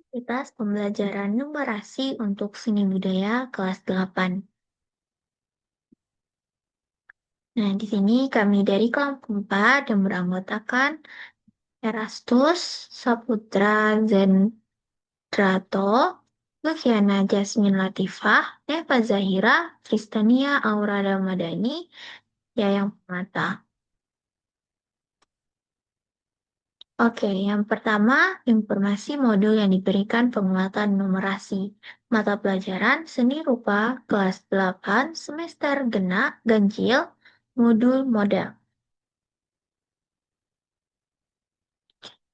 Aktivitas pembelajaran numerasi untuk seni budaya kelas 8. Nah, di sini kami dari kelompok 4 yang beranggotakan Erastus, Saputra Zendrato, Luciana Jasmine Latifah, Neva Zahira, Tristania Aura Ramadhani, Yayang Pranata. Oke, yang pertama, informasi modul yang diberikan penguatan numerasi. Mata pelajaran seni rupa kelas 8 semester genap ganjil modul model.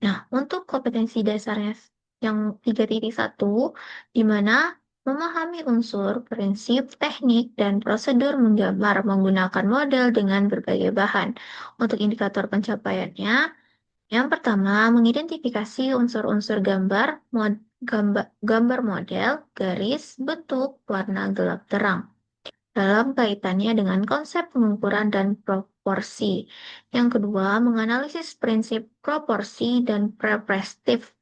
Nah, untuk kompetensi dasarnya yang 3.1, di mana memahami unsur, prinsip, teknik, dan prosedur menggambar menggunakan model dengan berbagai bahan. Untuk indikator pencapaiannya, yang pertama, mengidentifikasi unsur-unsur gambar model, garis, bentuk, warna gelap terang dalam kaitannya dengan konsep pengukuran dan proporsi. Yang kedua, menganalisis prinsip proporsi dan perspektif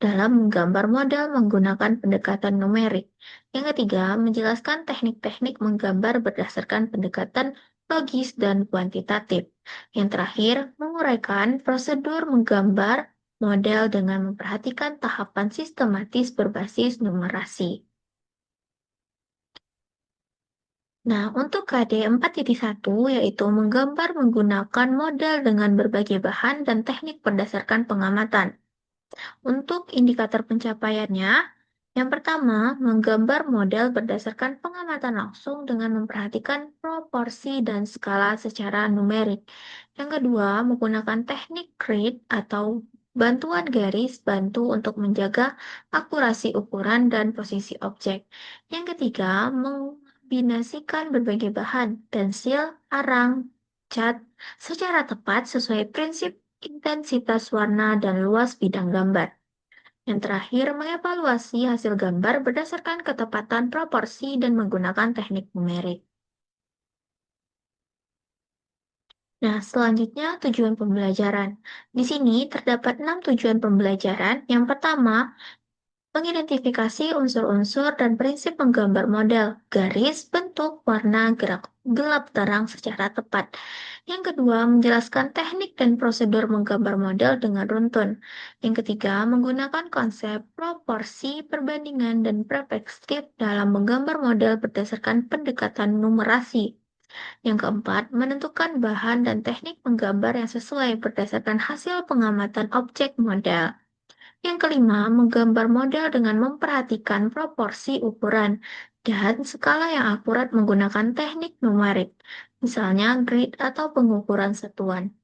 dalam menggambar model menggunakan pendekatan numerik. Yang ketiga, menjelaskan teknik-teknik menggambar berdasarkan pendekatan logis dan kuantitatif. Yang terakhir, menguraikan prosedur menggambar model dengan memperhatikan tahapan sistematis berbasis numerasi. Nah, untuk KD 4.1 yaitu menggambar menggunakan model dengan berbagai bahan dan teknik berdasarkan pengamatan. Untuk indikator pencapaiannya, yang pertama, menggambar model berdasarkan pengamatan langsung dengan memperhatikan proporsi dan skala secara numerik. Yang kedua, menggunakan teknik grid atau bantuan garis bantu untuk menjaga akurasi ukuran dan posisi objek. Yang ketiga, mengkombinasikan berbagai bahan, pensil, arang, cat, secara tepat sesuai prinsip intensitas warna dan luas bidang gambar. Yang terakhir, mengevaluasi hasil gambar berdasarkan ketepatan proporsi dan menggunakan teknik numerik. Nah, selanjutnya tujuan pembelajaran. Di sini terdapat 6 tujuan pembelajaran. Yang pertama, mengidentifikasi unsur-unsur dan prinsip menggambar model, garis, bentuk, warna, gerak, gelap terang secara tepat. Yang kedua, menjelaskan teknik dan prosedur menggambar model dengan runtun. Yang ketiga, menggunakan konsep proporsi, perbandingan, dan perspektif dalam menggambar model berdasarkan pendekatan numerasi. Yang keempat, menentukan bahan dan teknik menggambar yang sesuai berdasarkan hasil pengamatan objek model. Yang kelima, menggambar model dengan memperhatikan proporsi ukuran dan skala yang akurat menggunakan teknik numerik, misalnya grid atau pengukuran satuan.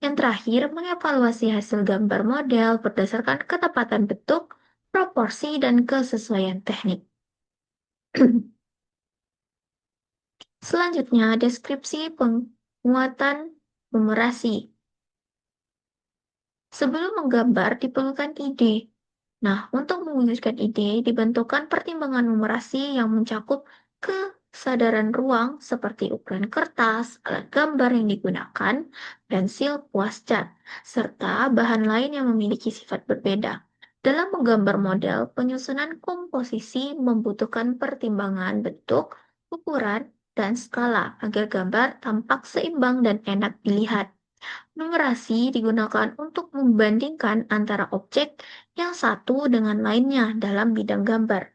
Yang terakhir, mengevaluasi hasil gambar model berdasarkan ketepatan bentuk, proporsi, dan kesesuaian teknik. Selanjutnya, deskripsi penguatan numerasi. Sebelum menggambar, diperlukan ide. Nah, untuk mewujudkan ide, dibentukkan pertimbangan numerasi yang mencakup kesadaran ruang seperti ukuran kertas, alat gambar yang digunakan, pensil, kuas cat, serta bahan lain yang memiliki sifat berbeda. Dalam menggambar model, penyusunan komposisi membutuhkan pertimbangan bentuk, ukuran, dan skala agar gambar tampak seimbang dan enak dilihat. Numerasi digunakan untuk membandingkan antara objek yang satu dengan lainnya dalam bidang gambar.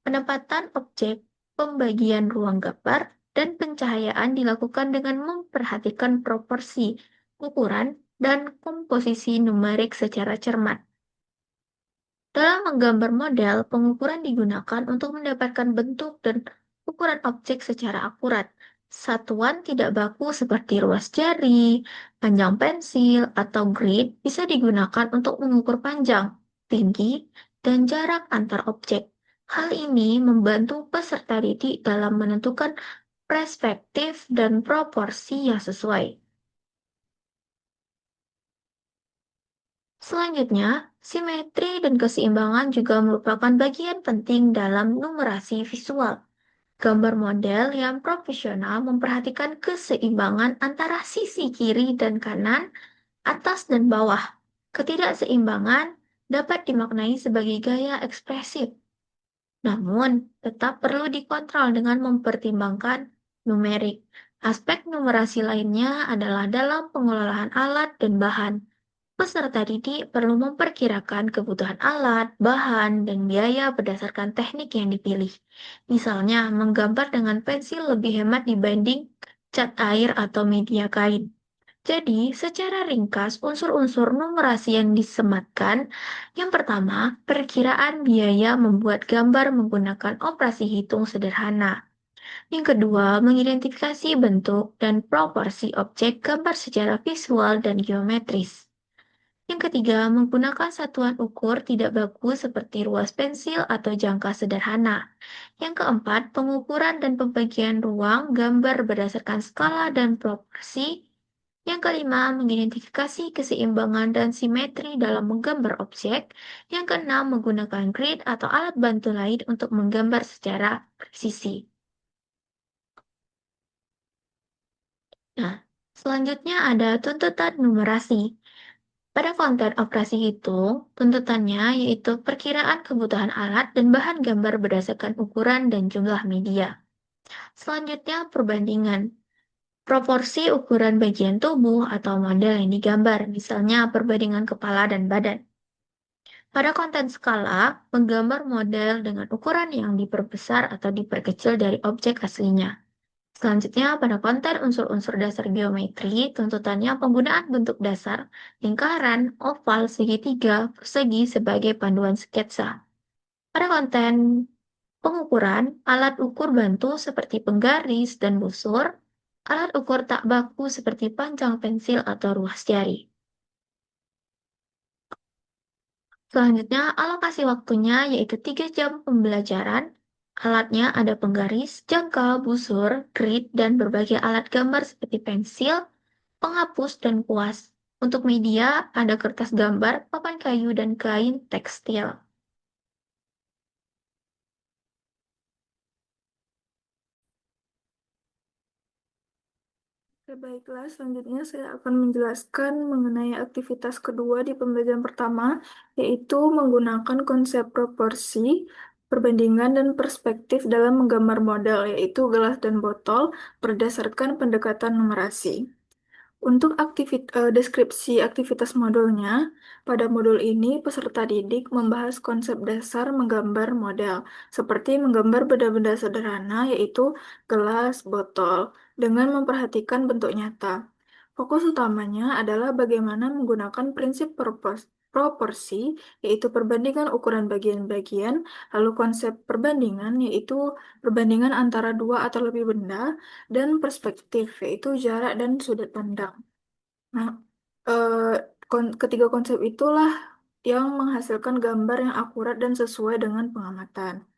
Penempatan objek, pembagian ruang gambar, dan pencahayaan dilakukan dengan memperhatikan proporsi, ukuran, dan komposisi numerik secara cermat. Dalam menggambar model, pengukuran digunakan untuk mendapatkan bentuk dan ukuran objek secara akurat. Satuan tidak baku seperti ruas jari, panjang pensil, atau grid bisa digunakan untuk mengukur panjang, tinggi, dan jarak antar objek. Hal ini membantu peserta didik dalam menentukan perspektif dan proporsi yang sesuai. Selanjutnya, simetri dan keseimbangan juga merupakan bagian penting dalam numerasi visual. Gambar model yang profesional memperhatikan keseimbangan antara sisi kiri dan kanan, atas dan bawah. Ketidakseimbangan dapat dimaknai sebagai gaya ekspresif. Namun, tetap perlu dikontrol dengan mempertimbangkan numerik. Aspek numerasi lainnya adalah dalam pengelolaan alat dan bahan. Peserta didik perlu memperkirakan kebutuhan alat, bahan, dan biaya berdasarkan teknik yang dipilih. Misalnya, menggambar dengan pensil lebih hemat dibanding cat air atau media kain. Jadi, secara ringkas, unsur-unsur numerasi yang disematkan. Yang pertama, perkiraan biaya membuat gambar menggunakan operasi hitung sederhana. Yang kedua, mengidentifikasi bentuk dan proporsi objek gambar secara visual dan geometris. Yang ketiga, menggunakan satuan ukur tidak baku seperti ruas pensil atau jangka sederhana. Yang keempat, pengukuran dan pembagian ruang gambar berdasarkan skala dan proporsi. Yang kelima, mengidentifikasi keseimbangan dan simetri dalam menggambar objek. Yang keenam, menggunakan grid atau alat bantu lain untuk menggambar secara presisi. Nah, selanjutnya ada tuntutan numerasi. Pada konten operasi hitung, tuntutannya yaitu perkiraan kebutuhan alat dan bahan gambar berdasarkan ukuran dan jumlah media. Selanjutnya, perbandingan. Proporsi ukuran bagian tubuh atau model yang digambar, misalnya perbandingan kepala dan badan. Pada konten skala, menggambar model dengan ukuran yang diperbesar atau diperkecil dari objek aslinya. Selanjutnya, pada konten unsur-unsur dasar geometri, tuntutannya penggunaan bentuk dasar, lingkaran, oval, segitiga, persegi sebagai panduan sketsa. Pada konten pengukuran, alat ukur bantu seperti penggaris dan busur, alat ukur tak baku seperti pancang pensil atau ruas jari. Selanjutnya, alokasi waktunya yaitu 3 jam pembelajaran. Alatnya ada penggaris, jangka, busur, grid, dan berbagai alat gambar seperti pensil, penghapus, dan kuas. Untuk media, ada kertas gambar, papan kayu, dan kain tekstil. Oke, baiklah, selanjutnya saya akan menjelaskan mengenai aktivitas kedua di pembelajaran pertama, yaitu menggunakan konsep proporsi, perbandingan, dan perspektif dalam menggambar model, yaitu gelas dan botol, berdasarkan pendekatan numerasi. Untuk deskripsi aktivitas modulnya, pada modul ini peserta didik membahas konsep dasar menggambar model, seperti menggambar benda-benda sederhana, yaitu gelas, botol, dengan memperhatikan bentuk nyata. Fokus utamanya adalah bagaimana menggunakan prinsip proporsi, yaitu perbandingan ukuran bagian-bagian, lalu konsep perbandingan, yaitu perbandingan antara dua atau lebih benda, dan perspektif, yaitu jarak dan sudut pandang. Nah, eh, ketiga konsep itulah yang menghasilkan gambar yang akurat dan sesuai dengan pengamatan.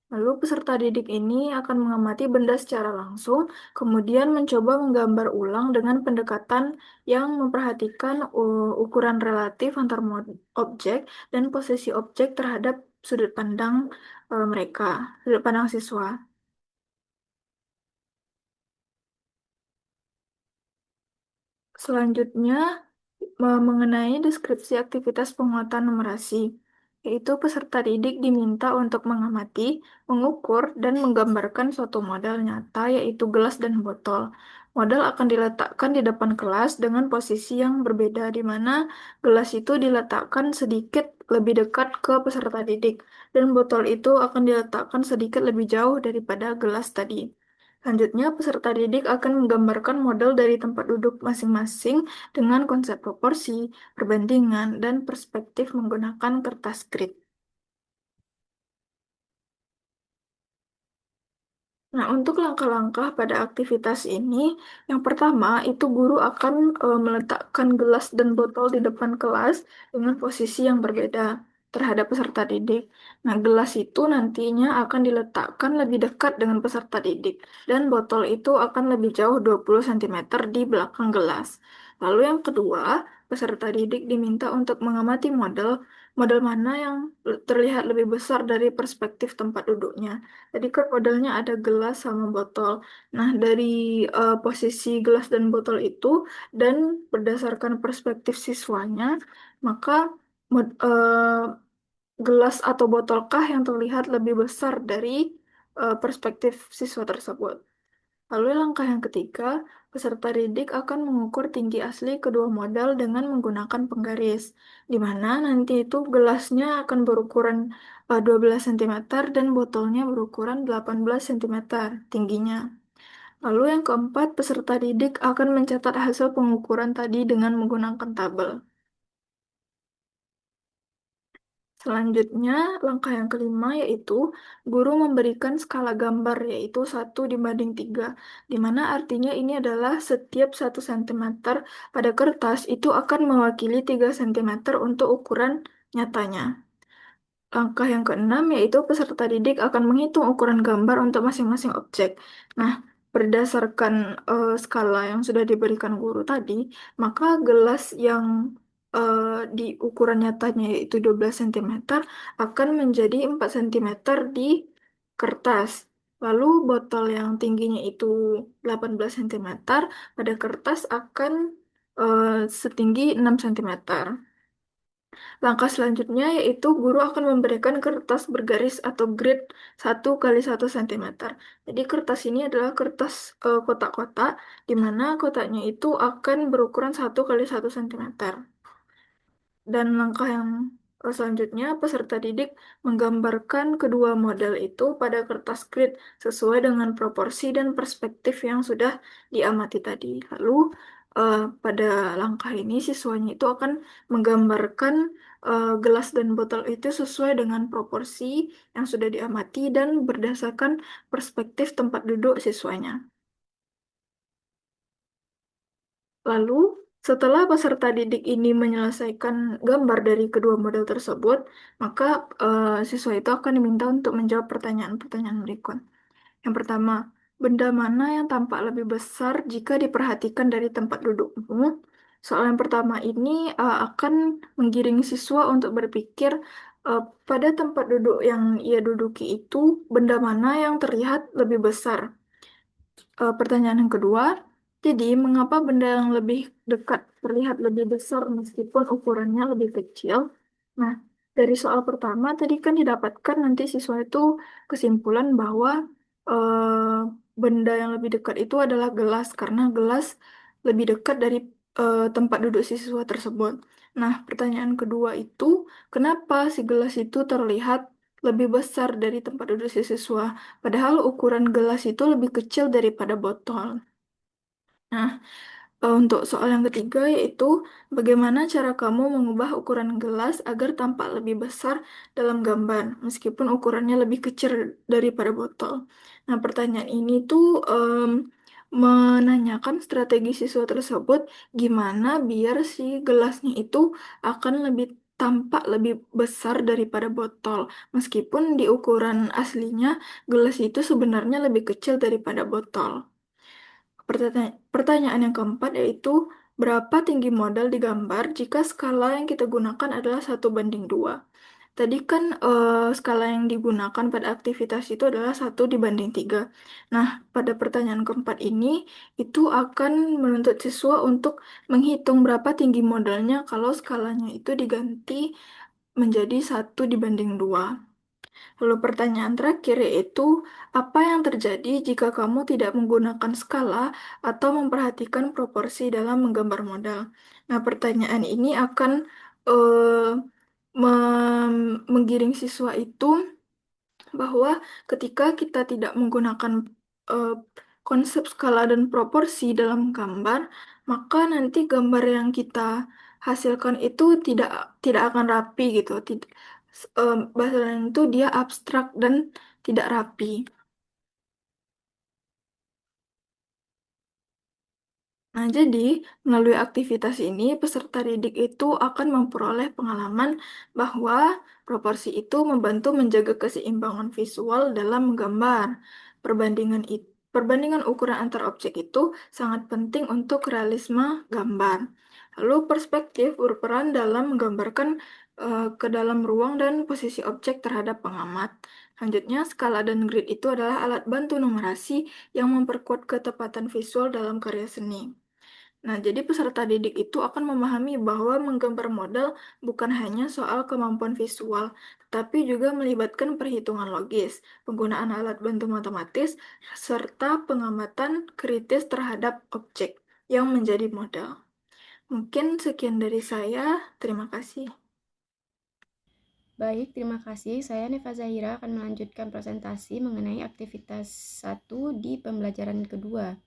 Lalu peserta didik ini akan mengamati benda secara langsung, kemudian mencoba menggambar ulang dengan pendekatan yang memperhatikan ukuran relatif antar objek dan posisi objek terhadap sudut pandang mereka, sudut pandang siswa. Selanjutnya, mengenai deskripsi aktivitas penguatan numerasi, yaitu peserta didik diminta untuk mengamati, mengukur, dan menggambarkan suatu model nyata, yaitu gelas dan botol. Model akan diletakkan di depan kelas dengan posisi yang berbeda, di mana gelas itu diletakkan sedikit lebih dekat ke peserta didik, dan botol itu akan diletakkan sedikit lebih jauh daripada gelas tadi. Selanjutnya, peserta didik akan menggambarkan model dari tempat duduk masing-masing dengan konsep proporsi, perbandingan, dan perspektif menggunakan kertas grid. Nah, untuk langkah-langkah pada aktivitas ini, yang pertama itu guru akan meletakkan gelas dan botol di depan kelas dengan posisi yang berbeda terhadap peserta didik. Nah, gelas itu nantinya akan diletakkan lebih dekat dengan peserta didik dan botol itu akan lebih jauh 20 cm di belakang gelas. Lalu yang kedua, peserta didik diminta untuk mengamati model model mana yang terlihat lebih besar dari perspektif tempat duduknya. Tadi kan modelnya ada gelas sama botol. Nah, dari posisi gelas dan botol itu dan berdasarkan perspektif siswanya, maka gelas atau botolkah yang terlihat lebih besar dari perspektif siswa tersebut. Lalu langkah yang ketiga, peserta didik akan mengukur tinggi asli kedua model dengan menggunakan penggaris, di mana nanti itu gelasnya akan berukuran 12 cm dan botolnya berukuran 18 cm tingginya. Lalu yang keempat, peserta didik akan mencatat hasil pengukuran tadi dengan menggunakan tabel. Selanjutnya, langkah yang kelima yaitu guru memberikan skala gambar yaitu 1:3, di mana artinya ini adalah setiap 1 cm pada kertas itu akan mewakili 3 cm untuk ukuran nyatanya. Langkah yang keenam yaitu peserta didik akan menghitung ukuran gambar untuk masing-masing objek. Nah, berdasarkan skala yang sudah diberikan guru tadi, maka gelas yang eh, di ukuran nyatanya yaitu 12 cm akan menjadi 4 cm di kertas. Lalu botol yang tingginya itu 18 cm pada kertas akan setinggi 6 cm. Langkah selanjutnya yaitu guru akan memberikan kertas bergaris atau grid 1 kali 1 cm. Jadi kertas ini adalah kertas kotak-kotak, di mana kotaknya itu akan berukuran 1 kali 1 cm. Dan langkah yang selanjutnya, peserta didik menggambarkan kedua model itu pada kertas grid sesuai dengan proporsi dan perspektif yang sudah diamati tadi. Lalu, pada langkah ini, siswanya itu akan menggambarkan gelas dan botol itu sesuai dengan proporsi yang sudah diamati dan berdasarkan perspektif tempat duduk siswanya. Lalu, setelah peserta didik ini menyelesaikan gambar dari kedua model tersebut, maka siswa itu akan diminta untuk menjawab pertanyaan-pertanyaan berikut. Yang pertama, benda mana yang tampak lebih besar jika diperhatikan dari tempat dudukmu? Soal yang pertama ini akan menggiring siswa untuk berpikir pada tempat duduk yang ia duduki itu, benda mana yang terlihat lebih besar. Pertanyaan yang kedua, jadi mengapa benda yang lebih dekat terlihat lebih besar meskipun ukurannya lebih kecil? Nah, dari soal pertama tadi kan didapatkan nanti siswa itu kesimpulan bahwa benda yang lebih dekat itu adalah gelas karena gelas lebih dekat dari tempat duduk siswa tersebut. Nah, pertanyaan kedua itu, kenapa si gelas itu terlihat lebih besar dari tempat duduk si siswa? Padahal ukuran gelas itu lebih kecil daripada botol. Nah, untuk soal yang ketiga yaitu bagaimana cara kamu mengubah ukuran gelas agar tampak lebih besar dalam gambar, meskipun ukurannya lebih kecil daripada botol. Nah, pertanyaan ini tuh menanyakan strategi siswa tersebut gimana biar si gelasnya itu akan lebih tampak lebih besar daripada botol, meskipun di ukuran aslinya gelas itu sebenarnya lebih kecil daripada botol. Pertanyaan yang keempat yaitu berapa tinggi model digambar jika skala yang kita gunakan adalah 1:2. Tadi kan skala yang digunakan pada aktivitas itu adalah 1:3. Nah, pada pertanyaan keempat ini itu akan menuntut siswa untuk menghitung berapa tinggi modelnya kalau skalanya itu diganti menjadi 1:2. Lalu pertanyaan terakhir yaitu, apa yang terjadi jika kamu tidak menggunakan skala atau memperhatikan proporsi dalam menggambar model? Nah, pertanyaan ini akan eh, menggiring siswa itu bahwa ketika kita tidak menggunakan eh, konsep skala dan proporsi dalam gambar, maka nanti gambar yang kita hasilkan itu tidak tidak akan rapi gitu. Bahasa lain itu dia abstrak dan tidak rapi. Nah, jadi melalui aktivitas ini, peserta didik itu akan memperoleh pengalaman bahwa proporsi itu membantu menjaga keseimbangan visual dalam menggambar. Perbandingan ukuran antar objek itu sangat penting untuk realisme gambar. Lalu perspektif berperan dalam menggambarkan ke dalam ruang dan posisi objek terhadap pengamat. Selanjutnya, skala dan grid itu adalah alat bantu numerasi yang memperkuat ketepatan visual dalam karya seni. Nah, jadi peserta didik itu akan memahami bahwa menggambar model bukan hanya soal kemampuan visual, tetapi juga melibatkan perhitungan logis, penggunaan alat bantu matematis, serta pengamatan kritis terhadap objek yang menjadi model. Mungkin sekian dari saya. Terima kasih. Baik, terima kasih. Saya Neva Zahira akan melanjutkan presentasi mengenai aktivitas 1 di pembelajaran kedua.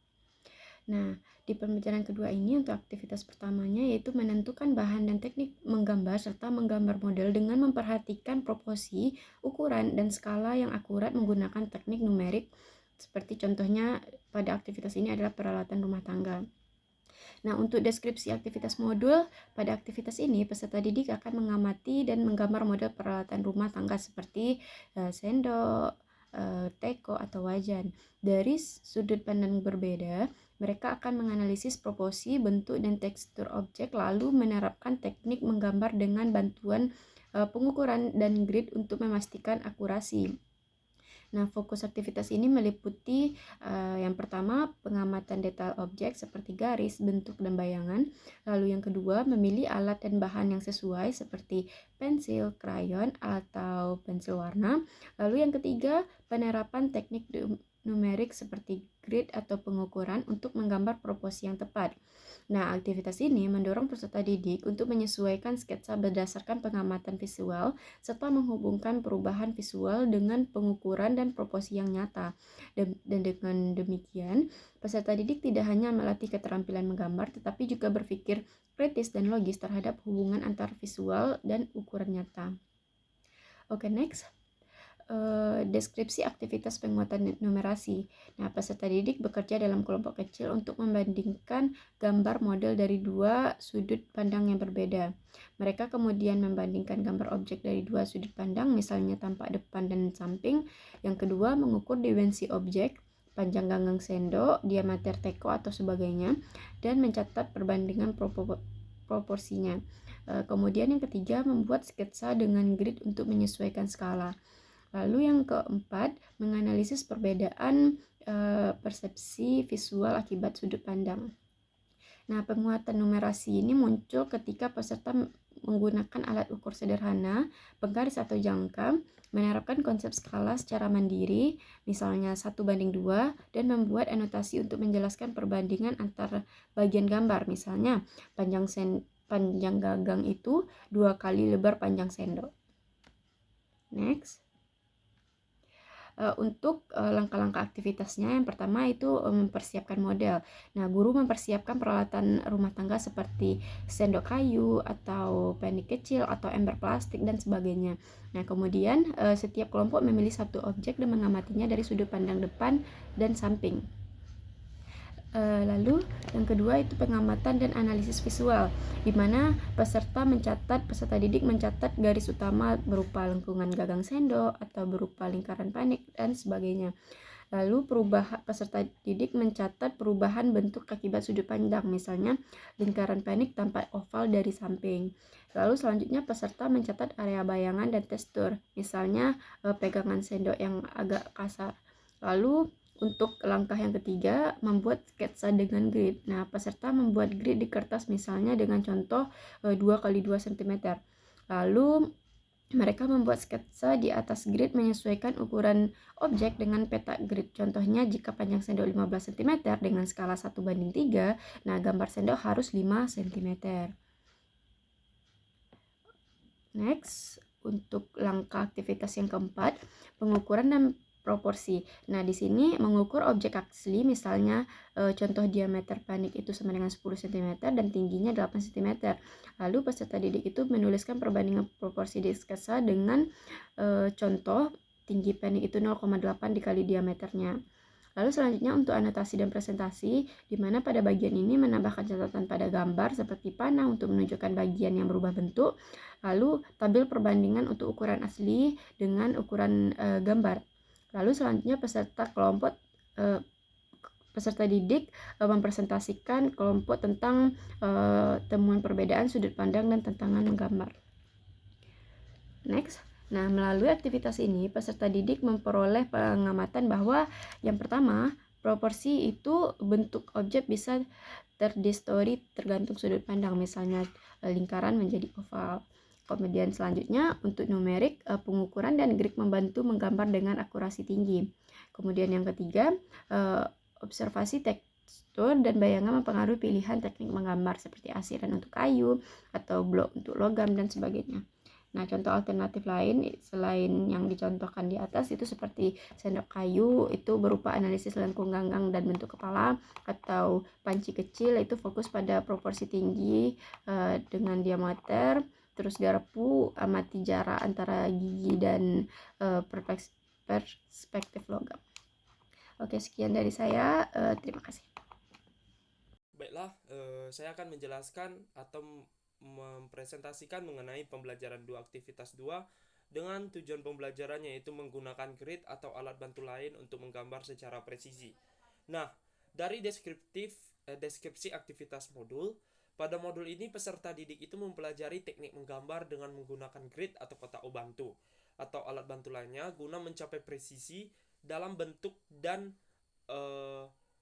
Nah, di pembelajaran kedua ini untuk aktivitas pertamanya yaitu menentukan bahan dan teknik menggambar serta menggambar model dengan memperhatikan proporsi, ukuran, dan skala yang akurat menggunakan teknik numerik seperti contohnya pada aktivitas ini adalah peralatan rumah tangga. Nah, untuk deskripsi aktivitas modul, pada aktivitas ini peserta didik akan mengamati dan menggambar model peralatan rumah tangga seperti sendok, teko, atau wajan. Dari sudut pandang berbeda, mereka akan menganalisis proporsi, bentuk, dan tekstur objek, lalu menerapkan teknik menggambar dengan bantuan pengukuran dan grid untuk memastikan akurasi. Nah, fokus aktivitas ini meliputi yang pertama pengamatan detail objek seperti garis, bentuk, dan bayangan. Lalu yang kedua memilih alat dan bahan yang sesuai seperti pensil, krayon, atau pensil warna. Lalu yang ketiga penerapan teknik numerik seperti grid atau pengukuran untuk menggambar proporsi yang tepat. Nah, aktivitas ini mendorong peserta didik untuk menyesuaikan sketsa berdasarkan pengamatan visual serta menghubungkan perubahan visual dengan pengukuran dan proporsi yang nyata. Dan dengan demikian, peserta didik tidak hanya melatih keterampilan menggambar, tetapi juga berpikir kritis dan logis terhadap hubungan antar visual dan ukuran nyata. Oke, next. Deskripsi aktivitas penguatan numerasi. Nah, peserta didik bekerja dalam kelompok kecil untuk membandingkan gambar model dari dua sudut pandang yang berbeda. Mereka kemudian membandingkan gambar objek dari dua sudut pandang, misalnya tampak depan dan samping. Yang kedua, mengukur dimensi objek, panjang ganggang sendok, diameter teko atau sebagainya, dan mencatat perbandingan proporsinya. Kemudian yang ketiga, membuat sketsa dengan grid untuk menyesuaikan skala. Lalu yang keempat, menganalisis perbedaan persepsi visual akibat sudut pandang. Nah, penguatan numerasi ini muncul ketika peserta menggunakan alat ukur sederhana, penggaris atau jangka, menerapkan konsep skala secara mandiri, misalnya 1:2, dan membuat anotasi untuk menjelaskan perbandingan antar bagian gambar, misalnya panjang gagang itu 2 kali lebar panjang sendok. Next. Untuk langkah-langkah aktivitasnya, yang pertama itu mempersiapkan model. Nah, guru mempersiapkan peralatan rumah tangga seperti sendok kayu atau panik kecil atau ember plastik dan sebagainya. Nah, kemudian setiap kelompok memilih satu objek dan mengamatinya dari sudut pandang depan dan samping. Lalu yang kedua itu pengamatan dan analisis visual, di mana peserta didik mencatat garis utama berupa lengkungan gagang sendok atau berupa lingkaran panik dan sebagainya. Lalu peserta didik mencatat perubahan bentuk akibat sudut pandang, misalnya lingkaran panik tampak oval dari samping. Lalu selanjutnya peserta mencatat area bayangan dan tekstur, misalnya pegangan sendok yang agak kasar. Lalu untuk langkah yang ketiga, membuat sketsa dengan grid. Nah, peserta membuat grid di kertas misalnya dengan contoh 2x2 cm. Lalu mereka membuat sketsa di atas grid menyesuaikan ukuran objek dengan peta grid. Contohnya jika panjang sendok 15 cm dengan skala 1:3, nah gambar sendok harus 5 cm. Next, untuk langkah aktivitas yang keempat, pengukuran dan proporsi. Nah, di sini mengukur objek asli, misalnya contoh diameter panik itu sama dengan 10 cm dan tingginya 8 cm. Lalu peserta didik itu menuliskan perbandingan proporsi di sketsa dengan contoh tinggi panik itu 0,8 dikali diameternya. Lalu selanjutnya untuk anotasi dan presentasi, di mana pada bagian ini menambahkan catatan pada gambar seperti panah untuk menunjukkan bagian yang berubah bentuk, lalu tabel perbandingan untuk ukuran asli dengan ukuran gambar. Lalu selanjutnya peserta didik mempresentasikan kelompok tentang temuan perbedaan sudut pandang dan tantangan menggambar. Next. Nah, melalui aktivitas ini peserta didik memperoleh pengamatan bahwa yang pertama, Proporsi itu bentuk objek bisa terdistori tergantung sudut pandang, misalnya lingkaran menjadi oval. Kemudian selanjutnya untuk numerik, pengukuran dan grid membantu menggambar dengan akurasi tinggi. Kemudian yang ketiga, observasi tekstur dan bayangan mempengaruhi pilihan teknik menggambar seperti arsiran untuk kayu atau blok untuk logam dan sebagainya. Nah, contoh alternatif lain selain yang dicontohkan di atas itu seperti sendok kayu, itu berupa analisis lengkung ganggang dan bentuk kepala, atau panci kecil itu fokus pada proporsi tinggi dengan diameter, terus garpu amati jarak antara gigi dan perspektif logam. Oke, sekian dari saya. Terima kasih. Baiklah, saya akan menjelaskan atau mempresentasikan mengenai pembelajaran 2 aktivitas 2 dengan tujuan pembelajarannya, yaitu menggunakan grid atau alat bantu lain untuk menggambar secara presisi. Nah, dari deskripsi aktivitas modul, pada modul ini peserta didik itu mempelajari teknik menggambar dengan menggunakan grid atau kotak bantu atau alat bantu lainnya guna mencapai presisi dalam bentuk dan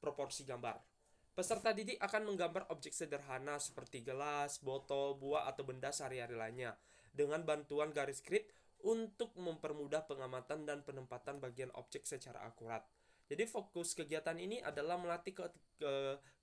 proporsi gambar. Peserta didik akan menggambar objek sederhana seperti gelas, botol, buah, atau benda sehari-hari lainnya dengan bantuan garis grid untuk mempermudah pengamatan dan penempatan bagian objek secara akurat. Jadi fokus kegiatan ini adalah melatih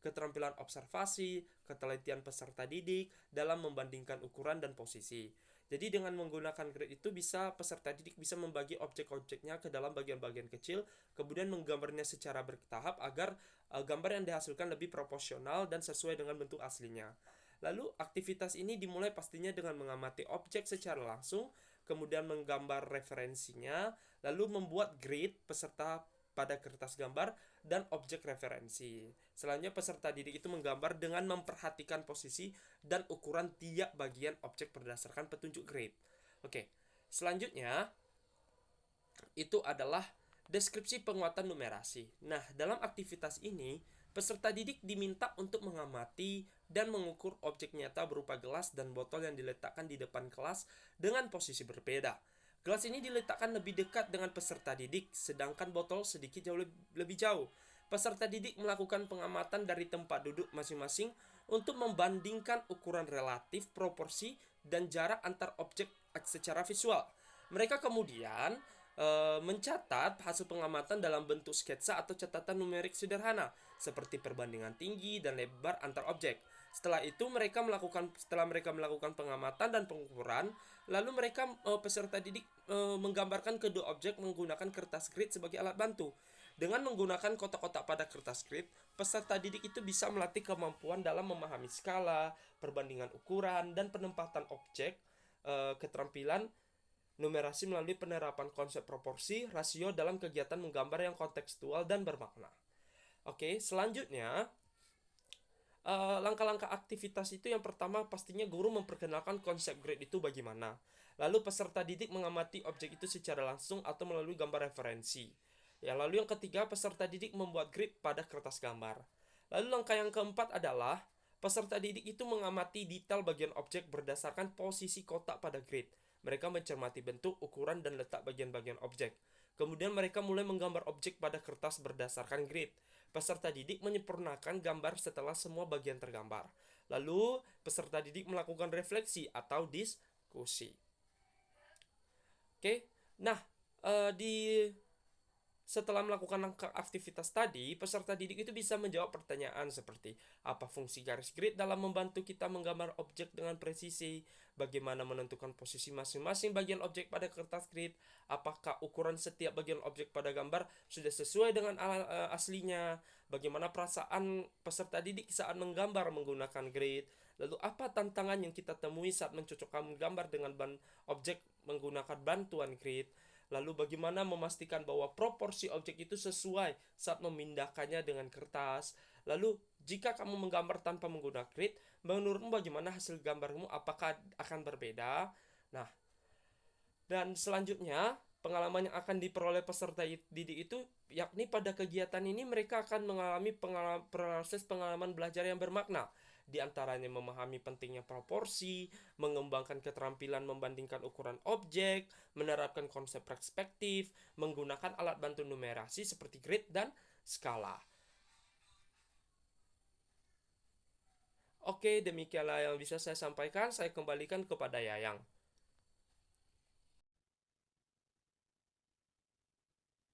keterampilan observasi, ketelitian peserta didik dalam membandingkan ukuran dan posisi. Jadi dengan menggunakan grid itu peserta didik bisa membagi objek-objeknya ke dalam bagian-bagian kecil, kemudian menggambarnya secara bertahap agar gambar yang dihasilkan lebih proporsional dan sesuai dengan bentuk aslinya. Lalu aktivitas ini dimulai pastinya dengan mengamati objek secara langsung, kemudian menggambar referensinya, lalu membuat grid peserta pada kertas gambar dan objek referensi. Selanjutnya peserta didik itu menggambar dengan memperhatikan posisi dan ukuran tiap bagian objek berdasarkan petunjuk grid. Oke, selanjutnya itu adalah deskripsi penguatan numerasi. Nah, dalam aktivitas ini, peserta didik diminta untuk mengamati dan mengukur objek nyata berupa gelas dan botol yang diletakkan di depan kelas dengan posisi berbeda. Gelas ini diletakkan lebih dekat dengan peserta didik, sedangkan botol sedikit jauh lebih jauh. Peserta didik melakukan pengamatan dari tempat duduk masing-masing untuk membandingkan ukuran relatif, proporsi, dan jarak antar objek secara visual. Mereka kemudian mencatat hasil pengamatan dalam bentuk sketsa atau catatan numerik sederhana seperti perbandingan tinggi dan lebar antar objek. Setelah mereka melakukan pengamatan dan pengukuran, lalu peserta didik menggambarkan kedua objek menggunakan kertas grid sebagai alat bantu. Dengan menggunakan kotak-kotak pada kertas grid, peserta didik itu bisa melatih kemampuan dalam memahami skala, perbandingan ukuran, dan penempatan objek, keterampilan numerasi melalui penerapan konsep proporsi, rasio dalam kegiatan menggambar yang kontekstual dan bermakna. Oke, selanjutnya langkah-langkah aktivitas itu yang pertama pastinya guru memperkenalkan konsep grid itu bagaimana. Lalu peserta didik mengamati objek itu secara langsung atau melalui gambar referensi. Ya, lalu yang ketiga peserta didik membuat grid pada kertas gambar. Lalu langkah yang keempat adalah peserta didik itu mengamati detail bagian objek berdasarkan posisi kotak pada grid. Mereka mencermati bentuk, ukuran, dan letak bagian-bagian objek. Kemudian mereka mulai menggambar objek pada kertas berdasarkan grid. Peserta didik menyempurnakan gambar setelah semua bagian tergambar. Lalu, peserta didik melakukan refleksi atau diskusi. Oke, nah, setelah melakukan aktivitas tadi, peserta didik itu bisa menjawab pertanyaan seperti apa fungsi garis grid dalam membantu kita menggambar objek dengan presisi, bagaimana menentukan posisi masing-masing bagian objek pada kertas grid, apakah ukuran setiap bagian objek pada gambar sudah sesuai dengan aslinya, bagaimana perasaan peserta didik saat menggambar menggunakan grid, lalu apa tantangan yang kita temui saat mencocokkan gambar dengan objek menggunakan bantuan grid. Lalu bagaimana memastikan bahwa proporsi objek itu sesuai saat memindahkannya dengan kertas. Lalu jika kamu menggambar tanpa menggunakan grid, menurutmu bagaimana hasil gambarmu? Apakah akan berbeda? Nah, dan selanjutnya pengalaman yang akan diperoleh peserta didik itu yakni pada kegiatan ini mereka akan mengalami proses pengalaman belajar yang bermakna. Di antaranya memahami pentingnya proporsi, mengembangkan keterampilan membandingkan ukuran objek, menerapkan konsep perspektif, menggunakan alat bantu numerasi seperti grid, dan skala. Oke, demikianlah yang bisa saya sampaikan. Saya kembalikan kepada Yayang.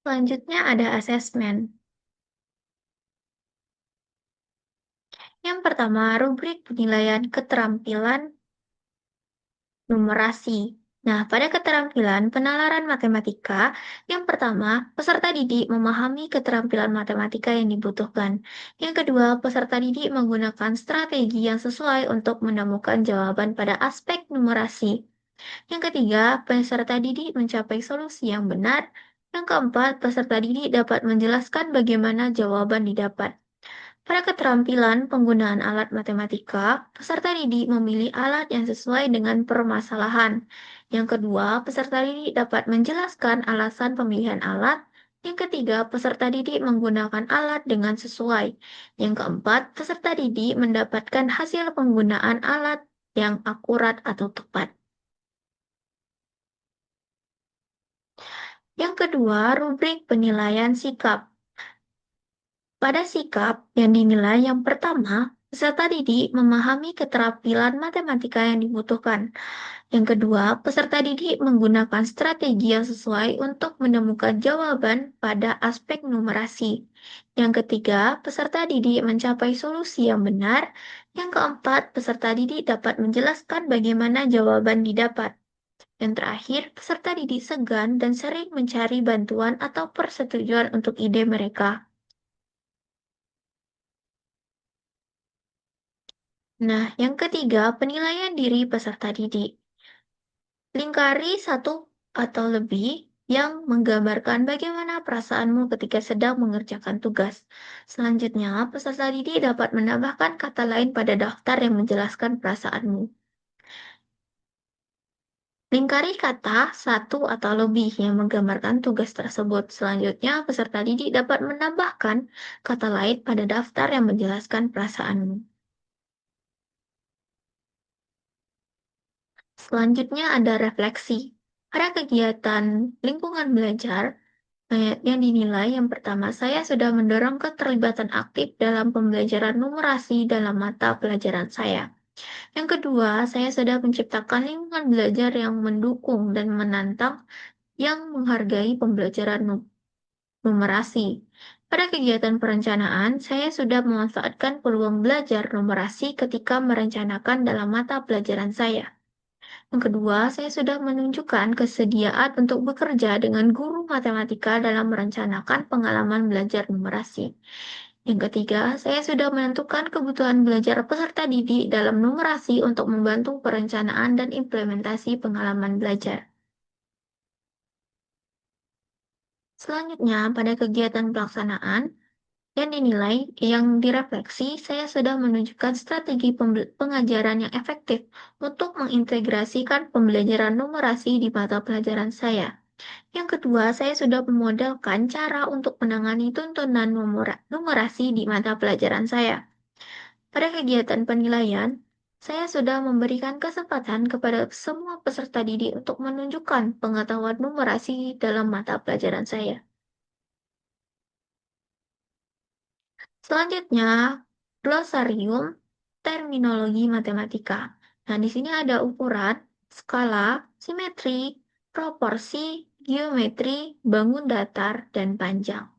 Selanjutnya ada asesmen. Yang pertama, rubrik penilaian keterampilan numerasi. Nah, pada keterampilan penalaran matematika, yang pertama, peserta didik memahami keterampilan matematika yang dibutuhkan. Yang kedua, peserta didik menggunakan strategi yang sesuai untuk menemukan jawaban pada aspek numerasi. Yang ketiga, peserta didik mencapai solusi yang benar. Yang keempat, peserta didik dapat menjelaskan bagaimana jawaban didapat. Pada keterampilan penggunaan alat matematika, peserta didik memilih alat yang sesuai dengan permasalahan. Yang kedua, peserta didik dapat menjelaskan alasan pemilihan alat. Yang ketiga, peserta didik menggunakan alat dengan sesuai. Yang keempat, peserta didik mendapatkan hasil penggunaan alat yang akurat atau tepat. Yang kedua, rubrik penilaian sikap. Pada sikap yang dinilai yang pertama, peserta didik memahami keterampilan matematika yang dibutuhkan. Yang kedua, peserta didik menggunakan strategi yang sesuai untuk menemukan jawaban pada aspek numerasi. Yang ketiga, peserta didik mencapai solusi yang benar. Yang keempat, peserta didik dapat menjelaskan bagaimana jawaban didapat. Yang terakhir, peserta didik segan dan sering mencari bantuan atau persetujuan untuk ide mereka. Nah, yang ketiga, penilaian diri peserta didik. Lingkari satu atau lebih yang menggambarkan bagaimana perasaanmu ketika sedang mengerjakan tugas. Selanjutnya, peserta didik dapat menambahkan kata lain pada daftar yang menjelaskan perasaanmu. Lingkari kata satu atau lebih yang menggambarkan tugas tersebut. Selanjutnya, peserta didik dapat menambahkan kata lain pada daftar yang menjelaskan perasaanmu. Selanjutnya ada refleksi. Pada kegiatan lingkungan belajar, yang dinilai yang pertama, saya sudah mendorong keterlibatan aktif dalam pembelajaran numerasi dalam mata pelajaran saya. Yang kedua, saya sudah menciptakan lingkungan belajar yang mendukung dan menantang yang menghargai pembelajaran numerasi. Pada kegiatan perencanaan, saya sudah memanfaatkan peluang belajar numerasi ketika merencanakan dalam mata pelajaran saya. Yang kedua, saya sudah menunjukkan kesediaan untuk bekerja dengan guru matematika dalam merencanakan pengalaman belajar numerasi. Yang ketiga, saya sudah menentukan kebutuhan belajar peserta didik dalam numerasi untuk membantu perencanaan dan implementasi pengalaman belajar. Selanjutnya, pada kegiatan pelaksanaan yang dinilai yang direfleksi, saya sudah menunjukkan strategi pengajaran yang efektif untuk mengintegrasikan pembelajaran numerasi di mata pelajaran saya. Yang kedua, saya sudah memodelkan cara untuk menangani tuntunan numerasi di mata pelajaran saya. Pada kegiatan penilaian, saya sudah memberikan kesempatan kepada semua peserta didik untuk menunjukkan pengetahuan numerasi dalam mata pelajaran saya. Selanjutnya, glosarium terminologi matematika. Nah, di sini ada ukuran, skala, simetri, proporsi, geometri, bangun datar, dan panjang.